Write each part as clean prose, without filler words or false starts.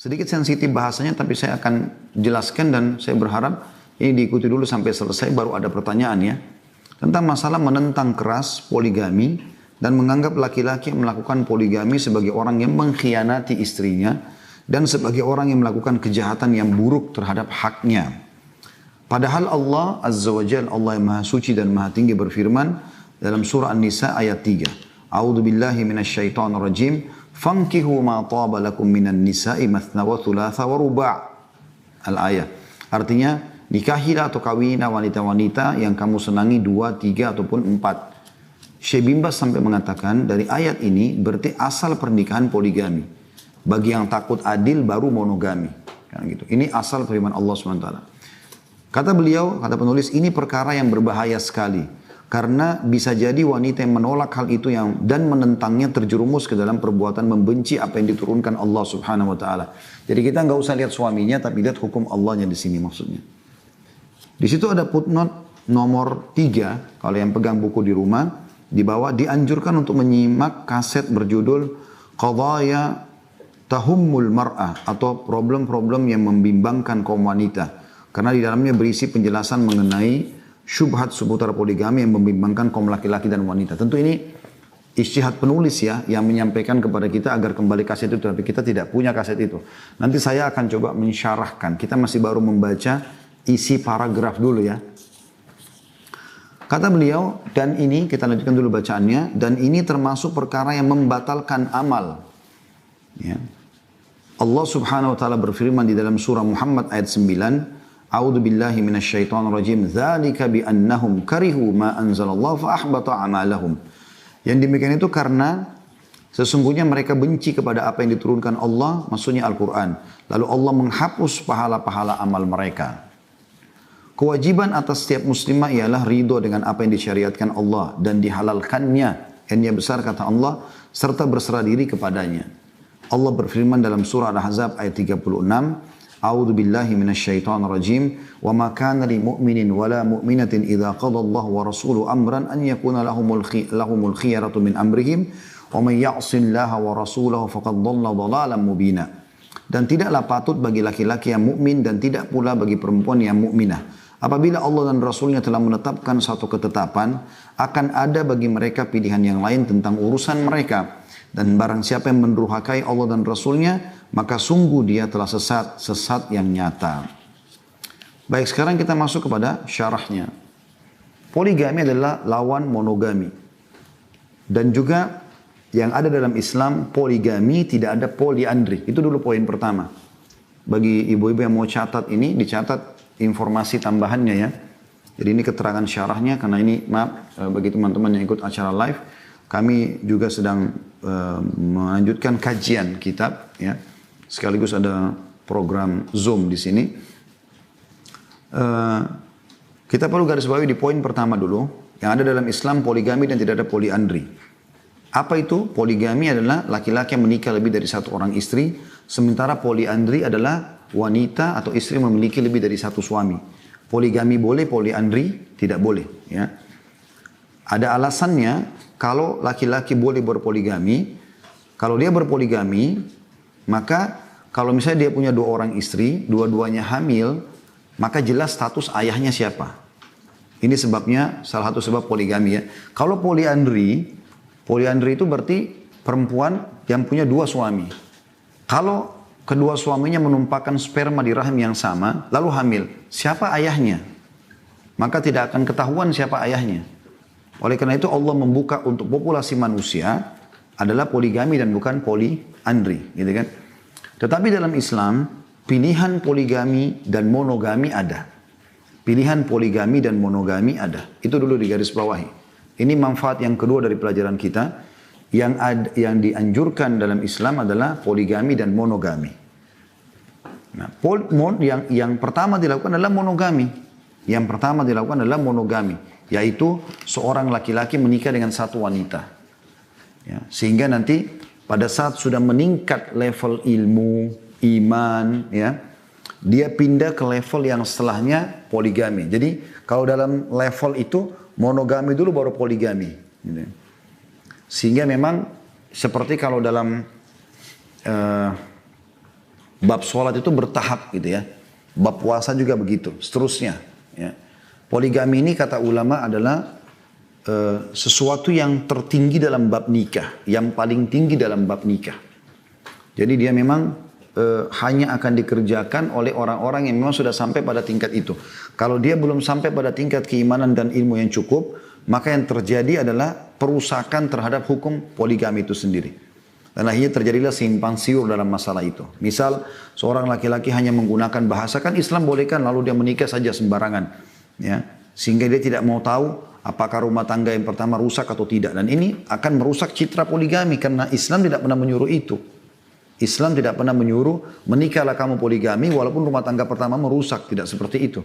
Sedikit sensitif bahasanya, tapi saya akan jelaskan dan saya berharap ini diikuti dulu sampai selesai, baru ada pertanyaan ya. Tentang masalah menentang keras poligami dan menganggap laki-laki yang melakukan poligami sebagai orang yang mengkhianati istrinya dan sebagai orang yang melakukan kejahatan yang buruk terhadap haknya. Padahal Allah Azza wa Jalla, Allah yang Maha Suci dan Maha Tinggi berfirman dalam surah An-Nisa ayat 3. A'udzu billahi minasyaitonir rajim. Fankihu ma taba lakum minan nisa'i mathna wa thulatha wa ruba'. Al-ayah. Artinya, nikahilah atau kawinilah wanita-wanita yang kamu senangi 2, 3 ataupun 4. Syekh bin Baz sampai mengatakan dari ayat ini berarti asal pernikahan poligami. Bagi yang takut adil baru monogami. Kan gitu. Ini asal firman Allah SWT. Kata beliau, kata penulis, ini perkara yang berbahaya sekali. Karena bisa jadi wanita yang menolak hal itu dan menentangnya terjerumus ke dalam perbuatan membenci apa yang diturunkan Allah Subhanahu wa taala. Jadi kita nggak usah lihat suaminya, tapi lihat hukum Allahnya di sini maksudnya. Di situ ada footnote nomor 3, kalau yang pegang buku di rumah, di bawah dianjurkan untuk menyimak kaset berjudul Qadaya Tahummul Mar'ah atau problem-problem yang membimbangkan kaum wanita. Karena di dalamnya berisi penjelasan mengenai syubhat seputar poligami yang membimbangkan kaum laki-laki dan wanita. Tentu ini ijtihad penulis ya, yang menyampaikan kepada kita agar kembali kaset itu, tapi kita tidak punya kaset itu. Nanti saya akan coba mensyarahkan, kita masih baru membaca isi paragraf dulu ya. Kata beliau, dan ini kita lanjutkan dulu bacaannya, dan ini termasuk perkara yang membatalkan amal. Ya. Allah Subhanahu wa taala berfirman di dalam surah Muhammad ayat 9, A'udzu billahi minasyaitonir rajim. Dzalika bi annahum karihu ma anzalallahu fa ahbata a'malahum. Yang demikian itu karena sesungguhnya mereka benci kepada apa yang diturunkan Allah, maksudnya Al-Qur'an. Lalu Allah menghapus pahala-pahala amal mereka. Kewajiban atas setiap muslimah ialah ridho dengan apa yang disyariatkan Allah dan dihalalkannya. Yang besar kata Allah serta berserah diri kepadanya. Allah berfirman dalam surah Al-Ahzab ayat 36, A'udzu billahi minasyaitonir rajim wa ma kana lil mu'minin wala mu'minatin idza qada Allah wa rasuluhu amran an yakuna lahumul khiyaratu min amrihim wa may ya'sillaha wa rasulahu faqad dhalla dhalalan mubina. Dan tidaklah patut bagi laki-laki yang mukmin dan tidak pula bagi perempuan yang mukminah. Apabila Allah dan Rasulnya telah menetapkan satu ketetapan, akan ada bagi mereka pilihan yang lain tentang urusan mereka. Dan barang siapa yang mendurhakai Allah dan Rasulnya, maka sungguh dia telah sesat yang nyata. Baik, sekarang kita masuk kepada syarahnya. Poligami adalah lawan monogami. Dan juga yang ada dalam Islam, poligami tidak ada poliandri. Itu dulu poin pertama. Bagi ibu-ibu yang mau catat ini, dicatat informasi tambahannya ya. Jadi ini keterangan syarahnya, karena ini maaf bagi teman-teman yang ikut acara live, kami juga sedang melanjutkan kajian kitab ya. Sekaligus ada program Zoom di sini. Kita perlu garis bawahi di poin pertama dulu. Yang ada dalam Islam poligami dan tidak ada poliandri. Apa itu? Poligami adalah laki-laki yang menikah lebih dari satu orang istri. Sementara poliandri adalah wanita atau istri memiliki lebih dari satu suami. Poligami boleh, poliandri tidak boleh. Ya. Ada alasannya kalau laki-laki boleh berpoligami. Kalau dia berpoligami, maka kalau misalnya dia punya 2 orang istri, dua-duanya hamil, maka jelas status ayahnya siapa. Ini sebabnya salah satu sebab poligami ya. Kalau poliandri itu berarti perempuan yang punya 2 suami. Kalau kedua suaminya menumpahkan sperma di rahim yang sama, lalu hamil, siapa ayahnya? Maka tidak akan ketahuan siapa ayahnya. Oleh karena itu Allah membuka untuk populasi manusia adalah poligami dan bukan poliandri, gitu kan? Tetapi dalam Islam pilihan poligami dan monogami ada. Pilihan poligami dan monogami ada. Itu dulu di garis bawahi. Ini manfaat yang kedua dari pelajaran kita. Yang dianjurkan dalam Islam adalah poligami dan monogami. Nah, yang pertama dilakukan adalah monogami. Yang pertama dilakukan adalah monogami, yaitu seorang laki-laki menikah dengan satu wanita. Ya, sehingga nanti pada saat sudah meningkat level ilmu, iman, ya, dia pindah ke level yang setelahnya poligami. Jadi kalau dalam level itu monogami dulu baru poligami. Gitu. Sehingga memang seperti kalau dalam Bab sholat itu bertahap gitu ya. Bab puasa juga begitu, seterusnya. Ya. Poligami ini kata ulama adalah sesuatu yang tertinggi dalam bab nikah, yang paling tinggi dalam bab nikah. Jadi dia memang hanya akan dikerjakan oleh orang-orang yang memang sudah sampai pada tingkat itu. Kalau dia belum sampai pada tingkat keimanan dan ilmu yang cukup, maka yang terjadi adalah perusakan terhadap hukum poligami itu sendiri. Dan akhirnya terjadilah simpang siur dalam masalah itu. Misal seorang laki-laki hanya menggunakan bahasa, kan Islam bolehkan lalu dia menikah saja sembarangan. Ya, sehingga dia tidak mau tahu apakah rumah tangga yang pertama rusak atau tidak. Dan ini akan merusak citra poligami karena Islam tidak pernah menyuruh itu. Islam tidak pernah menyuruh menikahlah kamu poligami walaupun rumah tangga pertama merusak. Tidak seperti itu.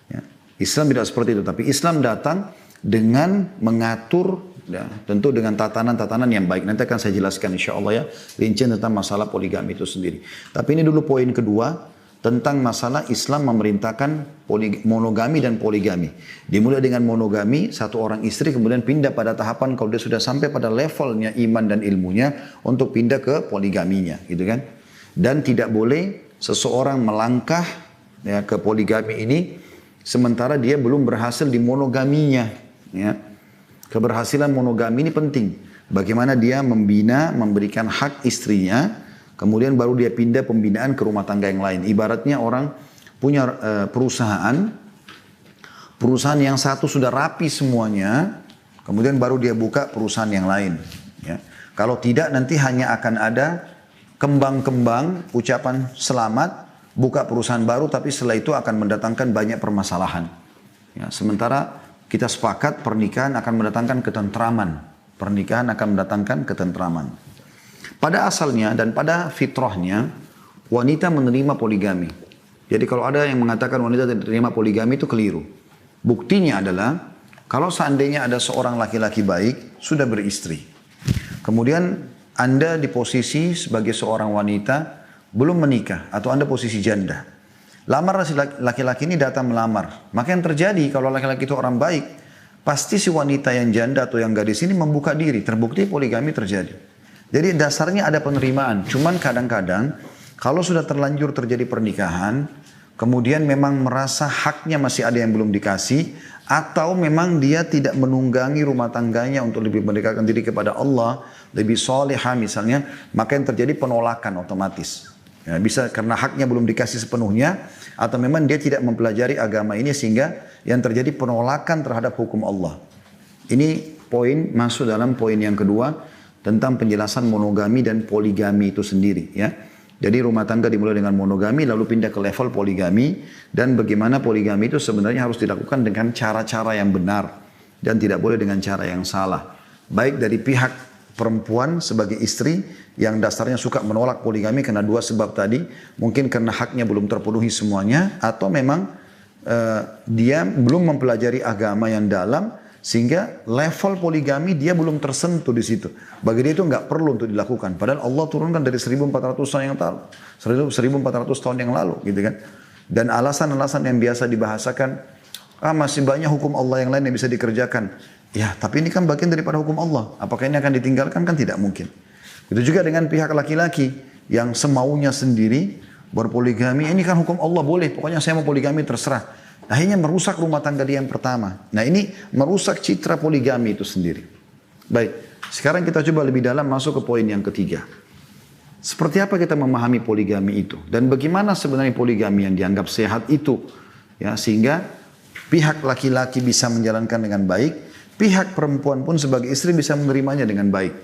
Ya. Islam tidak seperti itu. Tapi Islam datang dengan mengatur, ya, tentu dengan tatanan-tatanan yang baik. Nanti akan saya jelaskan insya Allah ya, rincian tentang masalah poligami itu sendiri. Tapi ini dulu poin kedua, tentang masalah Islam memerintahkan monogami dan poligami. Dimulai dengan monogami, satu orang istri, kemudian pindah pada tahapan kalau dia sudah sampai pada levelnya iman dan ilmunya untuk pindah ke poligaminya, gitu kan? Dan tidak boleh seseorang melangkah ya, ke poligami ini sementara dia belum berhasil di monogaminya. Ya. Keberhasilan monogami ini penting. Bagaimana dia membina, memberikan hak istrinya. Kemudian baru dia pindah pembinaan ke rumah tangga yang lain. Ibaratnya orang punya perusahaan yang satu sudah rapi semuanya, kemudian baru dia buka perusahaan yang lain. Ya. Kalau tidak nanti hanya akan ada kembang-kembang ucapan selamat, buka perusahaan baru, tapi setelah itu akan mendatangkan banyak permasalahan. Ya, sementara kita sepakat pernikahan akan mendatangkan ketentraman. Pernikahan akan mendatangkan ketentraman. Pada asalnya dan pada fitrahnya, wanita menerima poligami. Jadi kalau ada yang mengatakan wanita tidak menerima poligami itu keliru. Buktinya adalah, kalau seandainya ada seorang laki-laki baik, sudah beristri. Kemudian Anda di posisi sebagai seorang wanita, belum menikah, atau Anda posisi janda. Lamar laki-laki ini datang melamar. Maka yang terjadi kalau laki-laki itu orang baik, pasti si wanita yang janda atau yang gadis ini membuka diri. Terbukti poligami terjadi. Jadi dasarnya ada penerimaan. Cuman kadang-kadang kalau sudah terlanjur terjadi pernikahan, kemudian memang merasa haknya masih ada yang belum dikasih, atau memang dia tidak menunggangi rumah tangganya untuk lebih mendekatkan diri kepada Allah, lebih solehah misalnya, maka yang terjadi penolakan otomatis. Ya, bisa karena haknya belum dikasih sepenuhnya, atau memang dia tidak mempelajari agama ini sehingga yang terjadi penolakan terhadap hukum Allah. Ini poin masuk dalam poin yang kedua, tentang penjelasan monogami dan poligami itu sendiri ya. Jadi rumah tangga dimulai dengan monogami lalu pindah ke level poligami, dan bagaimana poligami itu sebenarnya harus dilakukan dengan cara-cara yang benar dan tidak boleh dengan cara yang salah. Baik dari pihak perempuan sebagai istri yang dasarnya suka menolak poligami karena dua sebab tadi, mungkin karena haknya belum terpenuhi semuanya, atau memang dia belum mempelajari agama yang dalam sehingga level poligami dia belum tersentuh di situ. Bagi dia itu nggak perlu untuk dilakukan. Padahal Allah turunkan dari 1400 tahun yang lalu, 1400 tahun yang lalu, gitu kan. Dan alasan-alasan yang biasa dibahasakan, masih banyak hukum Allah yang lain yang bisa dikerjakan. Ya, tapi ini kan bagian daripada hukum Allah. Apakah ini akan ditinggalkan? Kan tidak mungkin. Itu juga dengan pihak laki-laki yang semaunya sendiri berpoligami. Ini kan hukum Allah, boleh. Pokoknya saya mau poligami terserah. Akhirnya merusak rumah tangga dia yang pertama. Nah ini merusak citra poligami itu sendiri. Baik, sekarang kita coba lebih dalam masuk ke poin yang ketiga. Seperti apa kita memahami poligami itu? Dan bagaimana sebenarnya poligami yang dianggap sehat itu? Ya, sehingga pihak laki-laki bisa menjalankan dengan baik, pihak perempuan pun sebagai istri bisa menerimanya dengan baik.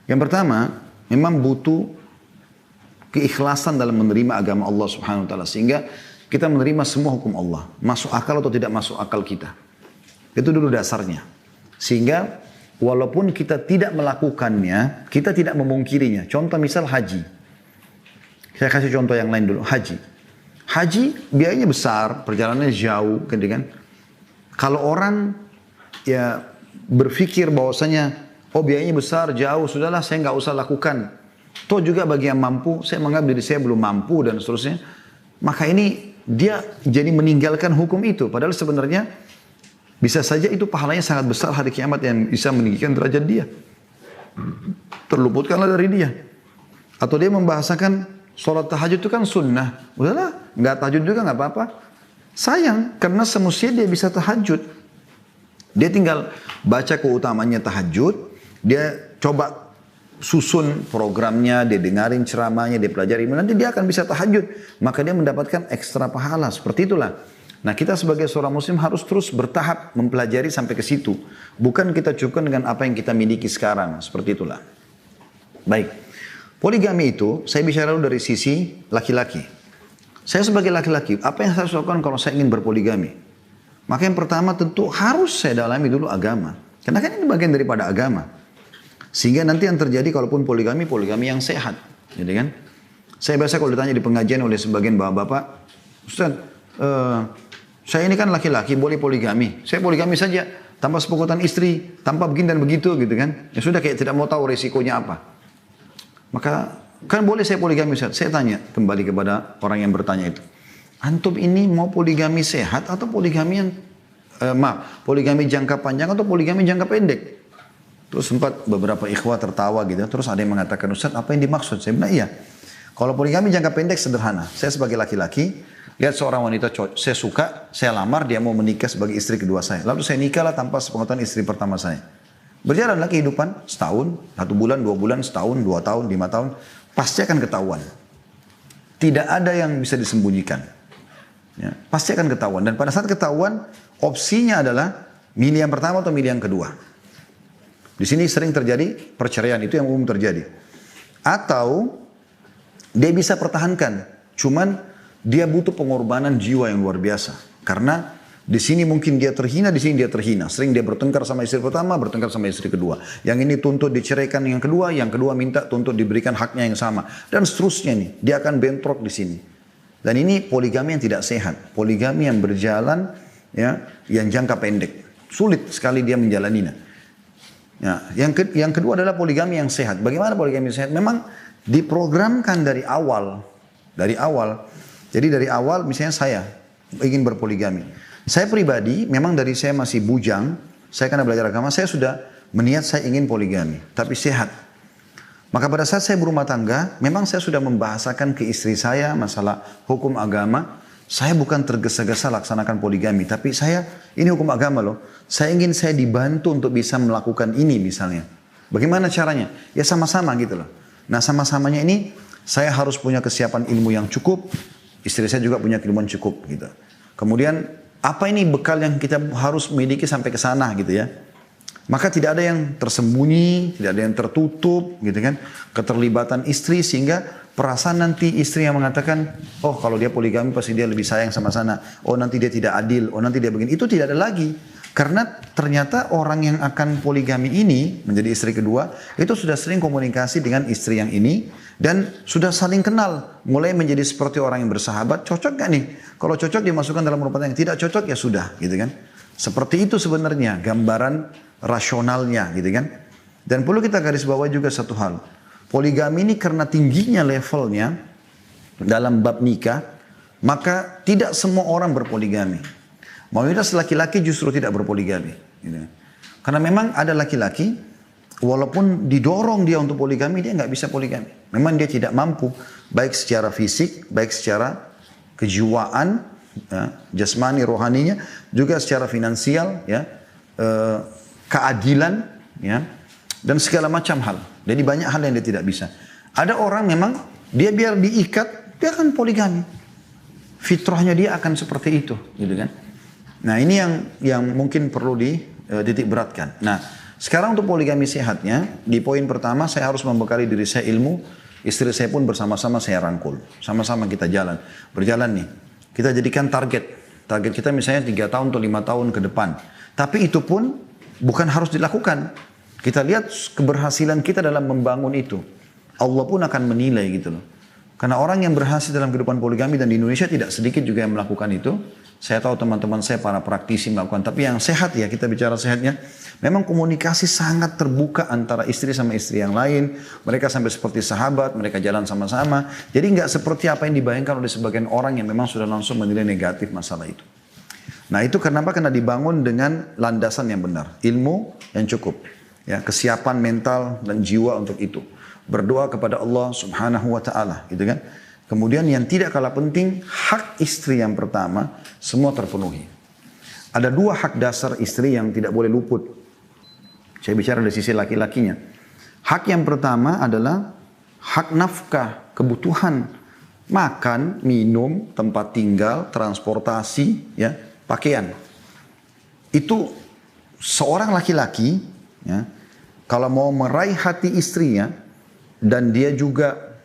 Yang pertama, memang butuh keikhlasan dalam menerima agama Allah Subhanahu wa taala, sehingga kita menerima semua hukum Allah, masuk akal atau tidak masuk akal kita. Itu dulu dasarnya. Sehingga walaupun kita tidak melakukannya, kita tidak memungkirinya. Contoh misal haji. Saya kasih contoh yang lain dulu, haji. Haji biayanya besar, perjalanannya jauh, kan? Kalau orang ya berpikir bahwasanya, oh biayanya besar, jauh, sudahlah saya nggak usah lakukan. Toh juga bagi yang mampu, saya menganggap diri saya belum mampu dan seterusnya. Maka ini dia jadi meninggalkan hukum itu. Padahal sebenarnya bisa saja itu pahalanya sangat besar hari kiamat yang bisa meninggikan derajat dia. Terluputkanlah dari dia. Atau dia membahasakan, Sholat tahajud itu kan sunnah. Udahlah, nggak tahajud juga nggak apa-apa. Sayang, karena semestinya dia bisa tahajud. Dia tinggal baca keutamanya tahajud, dia coba susun programnya, dia dengarin ceramahnya, dia pelajari, nanti dia akan bisa tahajud. Maka dia mendapatkan ekstra pahala, seperti itulah. Nah kita sebagai seorang muslim harus terus bertahap mempelajari sampai ke situ. Bukan kita cukupkan dengan apa yang kita miliki sekarang, seperti itulah. Baik, poligami itu saya bicara dulu dari sisi laki-laki. Saya sebagai laki-laki, apa yang saya lakukan kalau saya ingin berpoligami? Maka yang pertama tentu harus saya dalami dulu agama. Karena kan ini bagian daripada agama. Sehingga nanti yang terjadi kalaupun poligami, poligami yang sehat. Jadi kan? Saya biasa kalau ditanya di pengajian oleh sebagian bapak-bapak, Ustaz, saya ini kan laki-laki, boleh poligami. Saya poligami saja, tanpa sepengetahuan istri, tanpa begini dan begitu gitu kan. Ya sudah kayak tidak mau tahu resikonya apa. Maka kan boleh saya poligami Ustaz. Saya tanya kembali kepada orang yang bertanya itu. Antum ini mau poligami sehat atau poligami yang poligami jangka panjang atau poligami jangka pendek? Terus sempat beberapa ikhwah tertawa gitu. Terus ada yang mengatakan, Ustaz apa yang dimaksud? Saya bilang iya. Kalau poligami jangka pendek sederhana. Saya sebagai laki-laki, lihat seorang wanita saya suka, saya lamar, dia mau menikah sebagai istri kedua saya. Lalu saya nikahlah tanpa sepengetahuan istri pertama saya. Berjalanlah kehidupan setahun, 1 bulan, 2 bulan, setahun, 2 tahun, 5 tahun. Pasti akan ketahuan. Tidak ada yang bisa disembunyikan. Ya, pasti akan ketahuan. Dan pada saat ketahuan, opsinya adalah milih yang pertama atau milih yang kedua. Di sini sering terjadi perceraian, itu yang umum terjadi. Atau dia bisa pertahankan, cuman dia butuh pengorbanan jiwa yang luar biasa. Karena di sini mungkin dia terhina, di sini dia terhina. Sering dia bertengkar sama istri pertama, bertengkar sama istri kedua. Yang ini tuntut diceraikan yang kedua minta tuntut diberikan haknya yang sama. Dan seterusnya nih, dia akan bentrok di sini. Dan ini poligami yang tidak sehat. Poligami yang berjalan, ya, yang jangka pendek. Sulit sekali dia menjalaninya. Ya, yang kedua adalah poligami yang sehat. Bagaimana poligami yang sehat? Memang diprogramkan dari awal. Jadi dari awal misalnya saya ingin berpoligami. Saya pribadi, memang dari saya masih bujang, saya karena belajar agama, saya sudah meniat saya ingin poligami. Tapi sehat. Maka pada saat saya berumah tangga, memang saya sudah membahasakan ke istri saya masalah hukum agama. Saya bukan tergesa-gesa laksanakan poligami. Tapi ini hukum agama loh. Saya ingin saya dibantu untuk bisa melakukan ini misalnya. Bagaimana caranya? Ya sama-sama gitu loh. Nah sama-samanya ini, saya harus punya kesiapan ilmu yang cukup. Istri saya juga punya keilmuan cukup gitu. Kemudian apa ini bekal yang kita harus miliki sampai ke sana gitu ya. Maka tidak ada yang tersembunyi, tidak ada yang tertutup gitu kan. Keterlibatan istri sehingga perasaan nanti istri yang mengatakan, oh kalau dia poligami pasti dia lebih sayang sama sana. Oh nanti dia tidak adil, oh nanti dia begini. Itu tidak ada lagi. Karena ternyata orang yang akan poligami ini menjadi istri kedua, itu sudah sering komunikasi dengan istri yang ini. Dan sudah saling kenal, mulai menjadi seperti orang yang bersahabat. Cocok gak nih? Kalau cocok dimasukkan dalam rumah tangga, yang tidak cocok ya sudah gitu kan. Seperti itu sebenarnya gambaran rasionalnya gitu kan. Dan perlu kita garis bawah juga satu hal. Poligami ini karena tingginya levelnya dalam bab nikah, maka tidak semua orang berpoligami. Mayoritas laki-laki justru tidak berpoligami. Gitu. Karena memang ada laki-laki, walaupun didorong dia untuk poligami, dia nggak bisa poligami. Memang dia tidak mampu, baik secara fisik, baik secara kejiwaan, ya, jasmani, rohaninya, juga secara finansial, ya, keadilan, ya, dan segala macam hal. Jadi banyak hal yang dia tidak bisa. Ada orang memang dia biar diikat, dia akan poligami. Fitrahnya dia akan seperti itu, gitu kan? Nah ini yang mungkin perlu dititik beratkan. Nah sekarang untuk poligami sehatnya, di poin pertama saya harus membekali diri saya ilmu, istri saya pun bersama-sama saya rangkul. Sama-sama kita berjalan nih. Kita jadikan target kita misalnya 3 tahun atau 5 tahun ke depan. Tapi itu pun bukan harus dilakukan. Kita lihat keberhasilan kita dalam membangun itu. Allah pun akan menilai gitu loh. Karena orang yang berhasil dalam kehidupan poligami dan di Indonesia tidak sedikit juga yang melakukan itu. Saya tahu teman-teman saya para praktisi melakukan. Tapi yang sehat ya, kita bicara sehatnya. Memang komunikasi sangat terbuka antara istri sama istri yang lain. Mereka sampai seperti sahabat, mereka jalan sama-sama. Jadi nggak seperti apa yang dibayangkan oleh sebagian orang yang memang sudah langsung menilai negatif masalah itu. Nah itu kenapa? Karena dibangun dengan landasan yang benar. Ilmu yang cukup. Ya, kesiapan mental dan jiwa untuk itu. Berdoa kepada Allah subhanahu wa ta'ala. Gitu kan? Kemudian yang tidak kalah penting, hak istri yang pertama semua terpenuhi. Ada 2 hak dasar istri yang tidak boleh luput. Saya bicara dari sisi laki-lakinya. Hak yang pertama adalah hak nafkah, kebutuhan. Makan, minum, tempat tinggal, transportasi, ya, pakaian. Itu seorang laki-laki, ya, kalau mau meraih hati istrinya, dan dia juga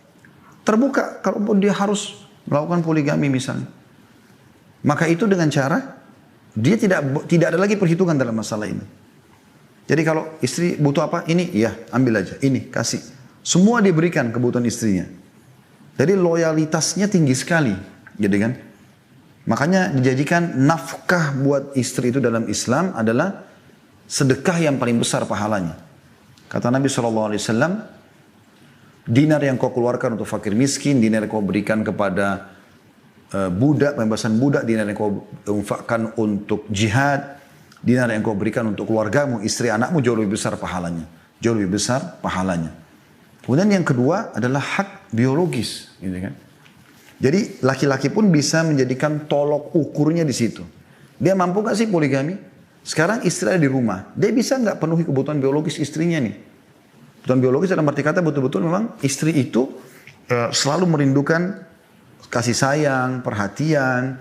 terbuka, kalaupun dia harus melakukan poligami misalnya. Maka itu dengan cara, dia tidak ada lagi perhitungan dalam masalah ini. Jadi kalau istri butuh apa, ini ya ambil aja, ini kasih. Semua diberikan kebutuhan istrinya. Jadi loyalitasnya tinggi sekali, gitu kan? Makanya dijadikan nafkah buat istri itu dalam Islam adalah sedekah yang paling besar pahalanya. Kata Nabi SAW, dinar yang kau keluarkan untuk fakir miskin, dinar yang kau berikan kepada budak, pembebasan budak, dinar yang kau infakkan untuk jihad, dinar yang kau berikan untuk keluargamu, istri, anakmu, jauh lebih besar pahalanya. Jauh lebih besar pahalanya. Kemudian yang kedua adalah hak biologis, gitu kan. Jadi laki-laki pun bisa menjadikan tolok ukurnya di situ. Dia mampu gak sih poligami? Sekarang istri ada di rumah, dia bisa nggak penuhi kebutuhan biologis istrinya nih? Kebutuhan biologis dalam arti kata betul-betul memang istri itu selalu merindukan kasih sayang, perhatian,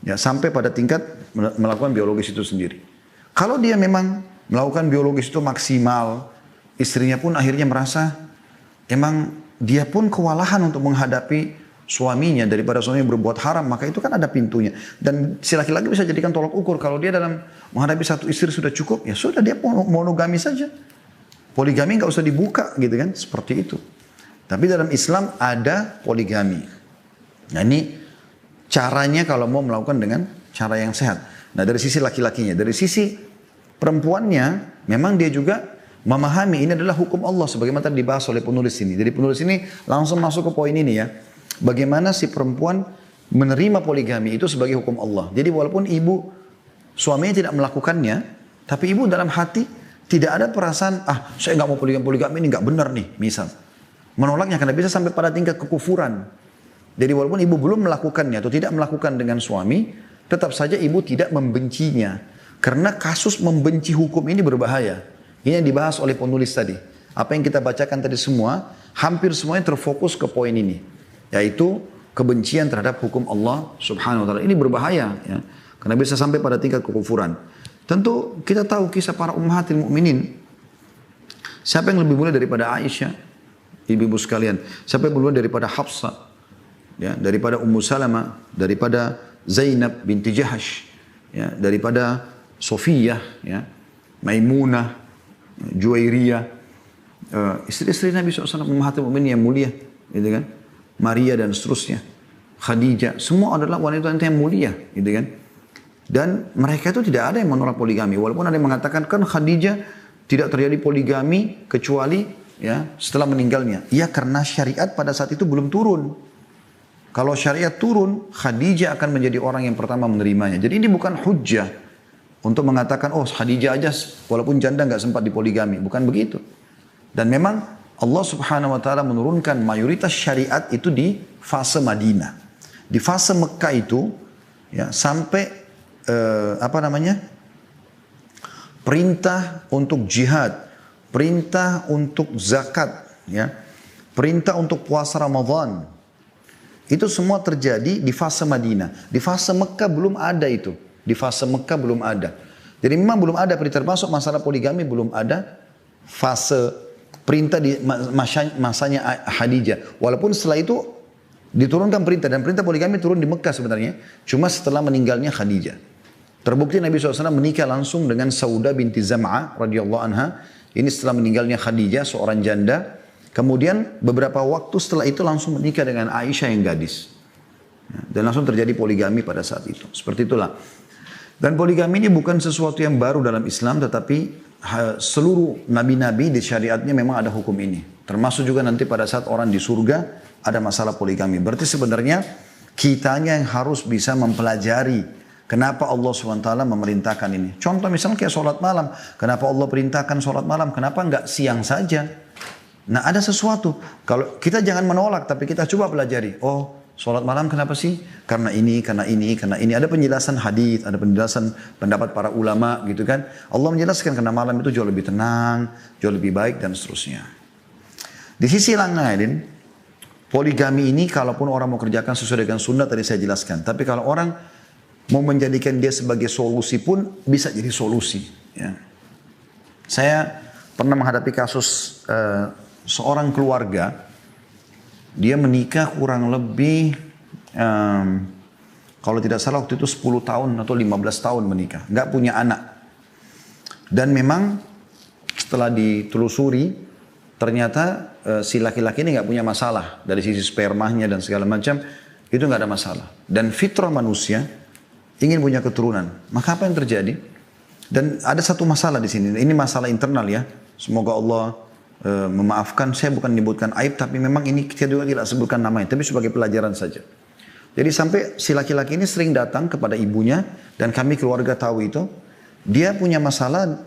ya sampai pada tingkat melakukan biologis itu sendiri. Kalau dia memang melakukan biologis itu maksimal, istrinya pun akhirnya merasa emang dia pun kewalahan untuk menghadapi suaminya daripada suaminya berbuat haram, maka itu kan ada pintunya. Dan si laki-laki bisa jadikan tolak ukur. Kalau dia dalam menghadapi satu istri sudah cukup, ya sudah dia monogami saja. Poligami nggak usah dibuka gitu kan, seperti itu. Tapi dalam Islam ada poligami. Nah ini caranya kalau mau melakukan dengan cara yang sehat. Nah dari sisi laki-lakinya, dari sisi perempuannya, memang dia juga memahami ini adalah hukum Allah sebagaimana tadi dibahas oleh penulis ini. Jadi penulis ini langsung masuk ke poin ini ya. Bagaimana si perempuan menerima poligami itu sebagai hukum Allah. Jadi walaupun ibu suaminya tidak melakukannya, tapi ibu dalam hati tidak ada perasaan, saya nggak mau poligami ini nggak benar nih, misal. Menolaknya karena bisa sampai pada tingkat kekufuran. Jadi walaupun ibu belum melakukannya atau tidak melakukan dengan suami, tetap saja ibu tidak membencinya. Karena kasus membenci hukum ini berbahaya. Ini yang dibahas oleh penulis tadi. Apa yang kita bacakan tadi semua, hampir semuanya terfokus ke poin ini. Yaitu kebencian terhadap hukum Allah subhanahu wa ta'ala. Ini berbahaya. Ya. Karena bisa sampai pada tingkat kekufuran. Tentu kita tahu kisah para ummahatil mu'minin. Siapa yang lebih mulia daripada Aisyah? Ibu-ibu sekalian. Siapa yang lebih mulia daripada Hafsah? Ya, daripada Ummu Salamah. Daripada Zainab binti Jahash. Ya, daripada Sofiyah. Ya, Maimunah. Juwairiyah, istri-istri Nabi SAW ummahatul mukminin yang mulia, gitu kan? Maria dan seterusnya, Khadijah, semua adalah wanita-wanita yang mulia, gitu kan? Dan mereka itu tidak ada yang menolak poligami, walaupun ada yang mengatakan kan Khadijah tidak terjadi poligami kecuali ya setelah meninggalnya. Iya karena syariat pada saat itu belum turun. Kalau syariat turun, Khadijah akan menjadi orang yang pertama menerimanya. Jadi ini bukan hujjah untuk mengatakan, oh Khadijah aja walaupun janda nggak sempat dipoligami. Bukan begitu. Dan memang Allah subhanahu wa ta'ala menurunkan mayoritas syariat itu di fase Madinah. Di fase Mekah itu, ya sampai, perintah untuk jihad, perintah untuk zakat, ya, perintah untuk puasa Ramadan. Itu semua terjadi di fase Madinah. Di fase Mekah belum ada itu. Di fase Mekah belum ada. Jadi memang belum ada, termasuk masalah poligami belum ada fase perintah di masanya Khadijah. Walaupun setelah itu diturunkan perintah, dan perintah poligami turun di Mekah sebenarnya. Cuma setelah meninggalnya Khadijah. Terbukti Nabi SAW menikah langsung dengan Sauda binti Zam'ah radhiyallahu anha. Ini setelah meninggalnya Khadijah, seorang janda. Kemudian beberapa waktu setelah itu langsung menikah dengan Aisyah yang gadis. Dan langsung terjadi poligami pada saat itu. Seperti itulah. Dan poligami ini bukan sesuatu yang baru dalam Islam, tetapi seluruh nabi-nabi di syariatnya memang ada hukum ini. Termasuk juga nanti pada saat orang di surga ada masalah poligami. Berarti sebenarnya kitanya yang harus bisa mempelajari kenapa Allah SWT memerintahkan ini. Contoh misalnya kayak sholat malam. Kenapa Allah perintahkan sholat malam? Kenapa enggak siang saja? Nah ada sesuatu. Kalau kita jangan menolak, tapi kita coba pelajari. Oh sholat malam kenapa sih? Karena ini, karena ini, karena ini. Ada penjelasan hadis, ada penjelasan pendapat para ulama gitu kan. Allah menjelaskan karena malam itu jauh lebih tenang, jauh lebih baik dan seterusnya. Di sisi lain, poligami ini kalaupun orang mau kerjakan sesuai dengan sunnah tadi saya jelaskan. Tapi kalau orang mau menjadikan dia sebagai solusi pun bisa jadi solusi. Ya. Saya pernah menghadapi kasus seorang keluarga. Dia menikah kurang lebih, kalau tidak salah waktu itu 10 tahun atau 15 tahun menikah. Nggak punya anak. Dan memang setelah ditelusuri, ternyata si laki-laki ini nggak punya masalah. Dari sisi spermanya dan segala macam, itu nggak ada masalah. Dan fitrah manusia ingin punya keturunan. Maka apa yang terjadi? Dan ada satu masalah di sini. Ini masalah internal ya. Semoga Allah memaafkan, saya bukan menyebutkan aib, tapi memang ini kita juga tidak sebutkan namanya, tapi sebagai pelajaran saja. Jadi sampai si laki-laki ini sering datang kepada ibunya, dan kami keluarga tahu itu, dia punya masalah,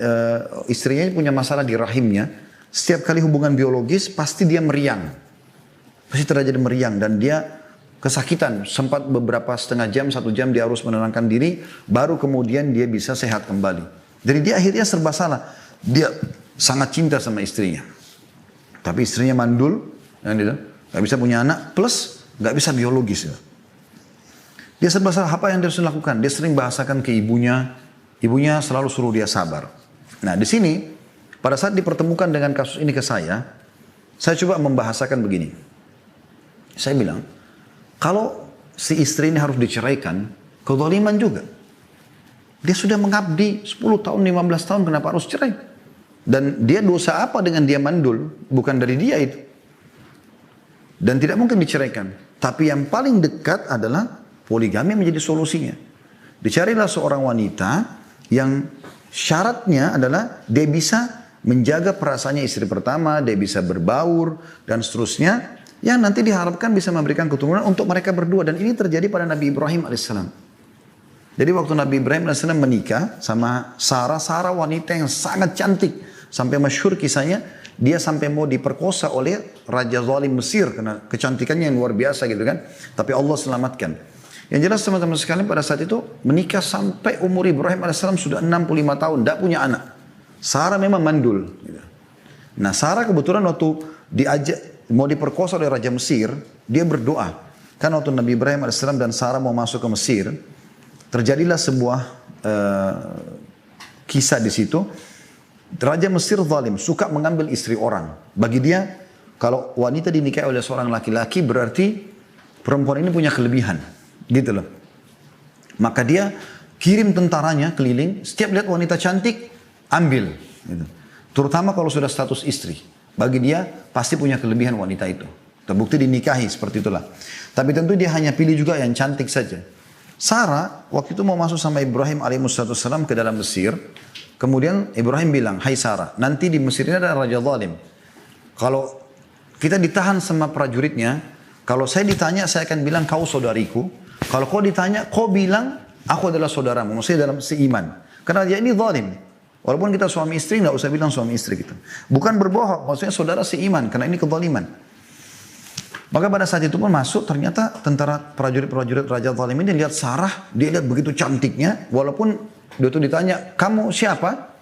istrinya punya masalah di rahimnya, setiap kali hubungan biologis pasti dia meriang, pasti terjadi meriang, dan dia kesakitan, sempat beberapa setengah jam, 1 jam dia harus menenangkan diri, baru kemudian dia bisa sehat kembali. Jadi dia akhirnya serba salah, dia sangat cinta sama istrinya. Tapi istrinya mandul, nggak bisa punya anak, plus nggak bisa biologis. Dia serba salah, apa yang dia harus lakukan? Dia sering bahasakan ke ibunya, ibunya selalu suruh dia sabar. Nah di sini, pada saat dipertemukan dengan kasus ini ke saya coba membahasakan begini. Saya bilang, kalau si istri ini harus diceraikan, kezaliman juga. Dia sudah mengabdi 10 tahun, 15 tahun, kenapa harus cerai? Dan dia dosa apa dengan dia mandul? Bukan dari dia itu. Dan tidak mungkin diceraikan. Tapi yang paling dekat adalah poligami menjadi solusinya. Dicarilah seorang wanita yang syaratnya adalah dia bisa menjaga perasaannya istri pertama, dia bisa berbaur, dan seterusnya. Yang nanti diharapkan bisa memberikan keturunan untuk mereka berdua. Dan ini terjadi pada Nabi Ibrahim AS. Jadi waktu Nabi Ibrahim AS menikah sama Sarah, Sarah wanita yang sangat cantik. Sampai masyhur kisahnya, dia sampai mau diperkosa oleh Raja Zalim Mesir karena kecantikannya yang luar biasa gitu kan. Tapi Allah selamatkan. Yang jelas teman-teman sekalian pada saat itu menikah sampai umur Ibrahim AS sudah 65 tahun, tidak punya anak. Sarah memang mandul. Gitu. Nah Sarah kebetulan waktu diajak mau diperkosa oleh Raja Mesir, dia berdoa. Kan waktu Nabi Ibrahim AS dan Sarah mau masuk ke Mesir, terjadilah sebuah kisah di situ. Raja Mesir zalim, suka mengambil istri orang. Bagi dia, kalau wanita dinikahi oleh seorang laki-laki, berarti perempuan ini punya kelebihan. Gitu loh. Maka dia kirim tentaranya keliling, setiap lihat wanita cantik, ambil. Gitu. Terutama kalau sudah status istri. Bagi dia, pasti punya kelebihan wanita itu. Terbukti dinikahi, seperti itulah. Tapi tentu dia hanya pilih juga yang cantik saja. Sarah, waktu itu mau masuk sama Ibrahim alaihissalam ke dalam Mesir. Kemudian Ibrahim bilang, hai Sarah, nanti di Mesir ini ada Raja Zalim. Kalau kita ditahan sama prajuritnya, kalau saya ditanya, saya akan bilang kau saudariku. Kalau kau ditanya, kau bilang aku adalah saudaramu. Maksudnya dalam seiman. Karena dia ini zalim. Walaupun kita suami istri, nggak usah bilang suami istri kita. Bukan berbohong, maksudnya saudara seiman. Karena ini kezaliman. Maka pada saat itu pun masuk, ternyata tentara prajurit-prajurit Raja Zalim ini lihat Sarah, dia lihat begitu cantiknya, walaupun dia itu ditanya, kamu siapa?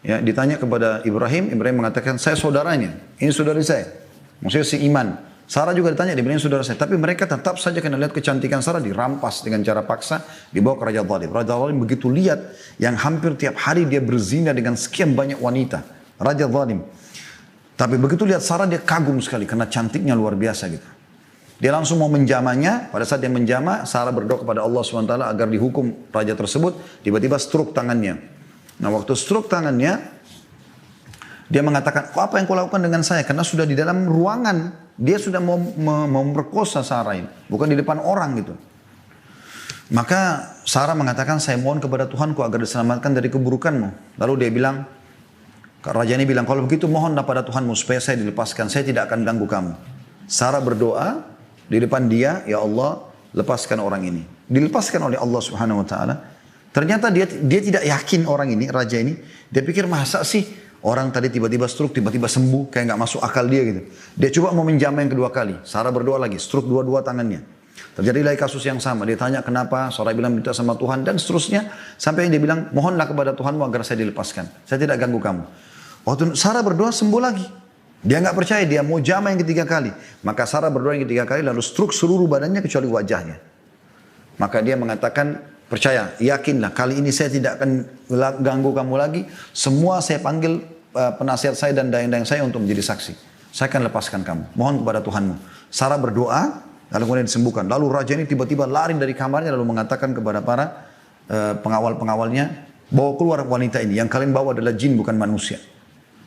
Ya, ditanya kepada Ibrahim, Ibrahim mengatakan, saya saudaranya, ini saudari saya. Maksudnya si iman. Sarah juga ditanya, dia bilang saudara saya. Tapi mereka tetap saja karena lihat kecantikan Sarah, dirampas dengan cara paksa, dibawa ke Raja Zalim. Raja Zalim begitu lihat, yang hampir tiap hari dia berzina dengan sekian banyak wanita. Raja Zalim. Tapi begitu lihat Sarah, dia kagum sekali, karena cantiknya luar biasa gitu. Dia langsung mau menjamahnya. Pada saat dia menjamah, Sarah berdoa kepada Allah SWT agar dihukum raja tersebut. Tiba-tiba stroke tangannya. Nah waktu stroke tangannya, dia mengatakan, apa yang kau lakukan dengan saya? Karena sudah di dalam ruangan. Dia sudah mau memperkosa Sarah ini. Bukan di depan orang gitu. Maka Sarah mengatakan, saya mohon kepada Tuhanku agar diselamatkan dari keburukanmu. Lalu dia bilang, raja ini bilang, kalau begitu mohonlah pada Tuhanmu supaya saya dilepaskan. Saya tidak akan ganggu kamu. Sarah berdoa. Di depan dia, ya Allah, lepaskan orang ini. Dilepaskan oleh Allah Subhanahu Wa Taala. Ternyata dia tidak yakin orang ini, raja ini. Dia pikir masa sih orang tadi tiba-tiba stroke, tiba-tiba sembuh, kayak nggak masuk akal dia gitu. Dia coba mau menjamah yang kedua kali. Sarah berdoa lagi, stroke dua-dua tangannya. Terjadi lagi kasus yang sama. Dia tanya kenapa, Sarah bilang minta sama Tuhan dan seterusnya. Sampai dia bilang, mohonlah kepada Tuhanmu agar saya dilepaskan. Saya tidak ganggu kamu. Waktu Sarah berdoa sembuh lagi. Dia nggak percaya, dia mau jama yang ketiga kali. Maka Sarah berdoa yang ketiga kali lalu stroke seluruh badannya kecuali wajahnya. Maka dia mengatakan, percaya, yakinlah kali ini saya tidak akan ganggu kamu lagi. Semua saya panggil penasihat saya dan dayang-dayang saya untuk menjadi saksi. Saya akan lepaskan kamu. Mohon kepada Tuhanmu. Sarah berdoa, lalu kemudian disembuhkan. Lalu raja ini tiba-tiba lari dari kamarnya lalu mengatakan kepada para pengawal-pengawalnya, bawa keluar wanita ini. Yang kalian bawa adalah jin bukan manusia.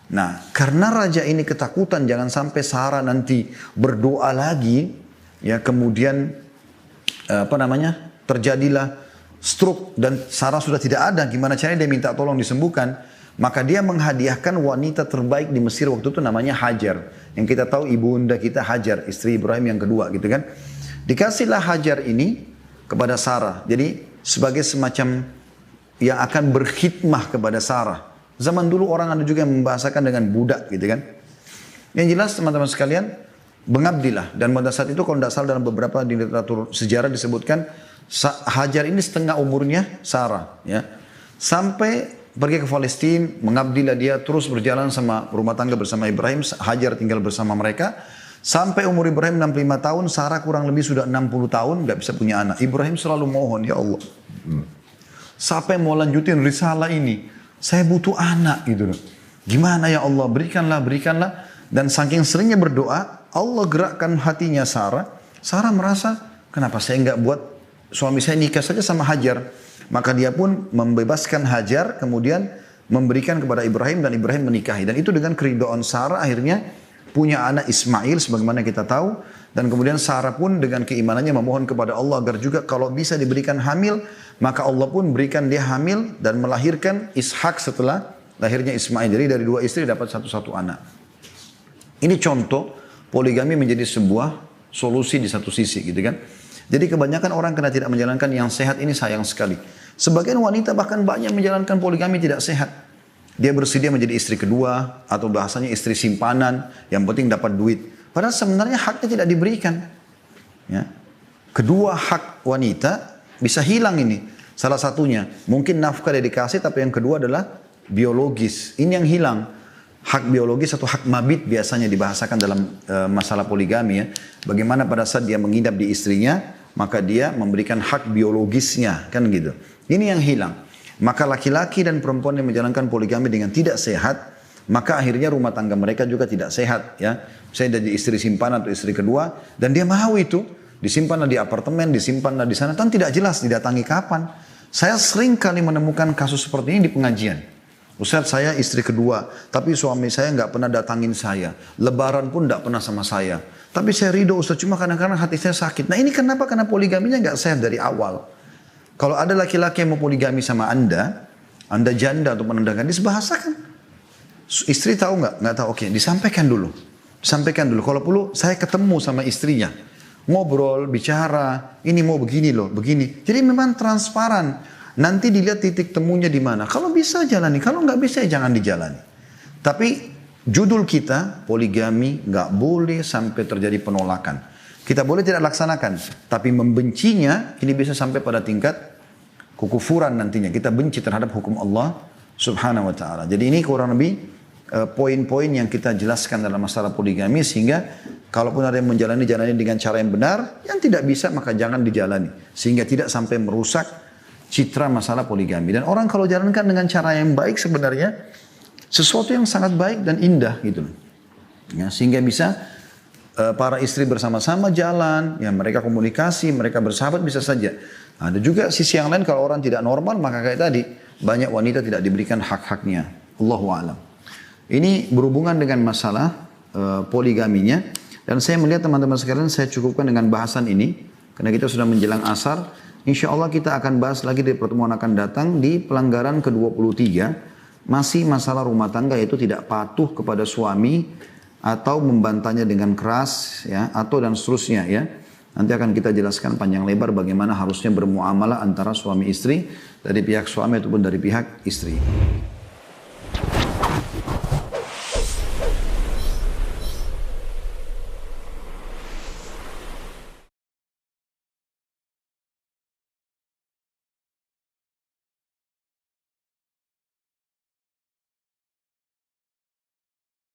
Nah, karena raja ini ketakutan jangan sampai Sarah nanti berdoa lagi, ya kemudian terjadilah stroke dan Sarah sudah tidak ada, gimana caranya dia minta tolong disembuhkan, maka dia menghadiahkan wanita terbaik di Mesir waktu itu namanya Hajar, yang kita tahu ibunda kita Hajar, istri Ibrahim yang kedua gitu kan. Dikasihlah Hajar ini kepada Sarah, jadi sebagai semacam yang akan berkhidmah kepada Sarah. Zaman dulu orang ada juga yang membahasakan dengan budak gitu kan. Yang jelas teman-teman sekalian, mengabdilah. Dan pada saat itu kalau tidak salah dalam beberapa di literatur sejarah disebutkan, Hajar ini setengah umurnya Sarah. Ya. Sampai pergi ke Palestina, mengabdilah dia terus berjalan sama rumah tangga bersama Ibrahim. Hajar tinggal bersama mereka. Sampai umur Ibrahim 65 tahun, Sarah kurang lebih sudah 60 tahun, nggak bisa punya anak. Ibrahim selalu mohon, ya Allah. Sampai mau lanjutin risalah ini. Saya butuh anak gitu loh. Gimana ya Allah, berikanlah, berikanlah. Dan saking seringnya berdoa, Allah gerakkan hatinya Sarah. Sarah merasa, kenapa saya nggak buat suami saya nikah saja sama Hajar. Maka dia pun membebaskan Hajar, kemudian memberikan kepada Ibrahim dan Ibrahim menikahi. Dan itu dengan keridhaan Sarah akhirnya punya anak Ismail sebagaimana kita tahu. Dan kemudian Sarah pun dengan keimanannya memohon kepada Allah agar juga kalau bisa diberikan hamil, maka Allah pun berikan dia hamil dan melahirkan Ishak setelah lahirnya Ismail. Jadi dari dua istri dapat satu-satu anak. Ini contoh poligami menjadi sebuah solusi di satu sisi gitu kan. Jadi kebanyakan orang karena tidak menjalankan yang sehat ini sayang sekali. Sebagian wanita bahkan banyak menjalankan poligami tidak sehat. Dia bersedia menjadi istri kedua atau bahasanya istri simpanan yang penting dapat duit. Padahal sebenarnya haknya tidak diberikan. Ya. Kedua hak wanita bisa hilang ini. Salah satunya mungkin nafkah dedikasi, tapi yang kedua adalah biologis. Ini yang hilang. Hak biologis atau hak mabit biasanya dibahasakan dalam masalah poligami ya. Bagaimana pada saat dia menginap di istrinya, maka dia memberikan hak biologisnya kan gitu. Ini yang hilang. Maka laki-laki dan perempuan yang menjalankan poligami dengan tidak sehat, maka akhirnya rumah tangga mereka juga tidak sehat ya. Saya jadi istri simpanan atau istri kedua dan dia mau itu disimpanlah di apartemen, disimpanlah di sana, dan tidak jelas didatangi kapan. Saya sering kali menemukan kasus seperti ini di pengajian. Ustaz, saya istri kedua, tapi suami saya nggak pernah datangin saya. Lebaran pun nggak pernah sama saya. Tapi saya ridho Ustaz, cuma kadang-kadang hati saya sakit. Nah ini kenapa? Karena poligaminya nggak sehat dari awal. Kalau ada laki-laki yang mau poligami sama Anda janda atau penanda gadis, bahasakan. Istri tahu nggak? Nggak tahu. Oke, disampaikan dulu. Sampaikan dulu. Kalau perlu, saya ketemu sama istrinya. Ngobrol, bicara. Ini mau begini loh, begini. Jadi memang transparan. Nanti dilihat titik temunya di mana. Kalau bisa jalani, kalau nggak bisa ya jangan dijalani. Tapi judul kita, poligami nggak boleh sampai terjadi penolakan. Kita boleh tidak laksanakan. Tapi membencinya, ini bisa sampai pada tingkat kekufuran nantinya. Kita benci terhadap hukum Allah subhanahu wa ta'ala. Jadi ini kurang lebih poin-poin yang kita jelaskan dalam masalah poligami, sehingga kalaupun ada yang jalani dengan cara yang benar, yang tidak bisa maka jangan dijalani, sehingga tidak sampai merusak citra masalah poligami. Dan orang kalau jalankan dengan cara yang baik sebenarnya sesuatu yang sangat baik dan indah gitu loh. Ya, sehingga bisa para istri bersama-sama jalan, ya mereka komunikasi, mereka bersahabat bisa saja. Ada juga sisi yang lain, kalau orang tidak normal maka kayak tadi banyak wanita tidak diberikan hak-haknya. Allahu a'lam. Ini berhubungan dengan masalah poligaminya. Dan saya melihat teman-teman sekalian, saya cukupkan dengan bahasan ini. Karena kita sudah menjelang asar. Insya Allah kita akan bahas lagi di pertemuan akan datang di pelanggaran ke-23. Masih masalah rumah tangga, yaitu tidak patuh kepada suami atau membantahnya dengan keras, ya, atau dan seterusnya ya. Nanti akan kita jelaskan panjang lebar bagaimana harusnya bermuamalah antara suami istri, dari pihak suami ataupun dari pihak istri.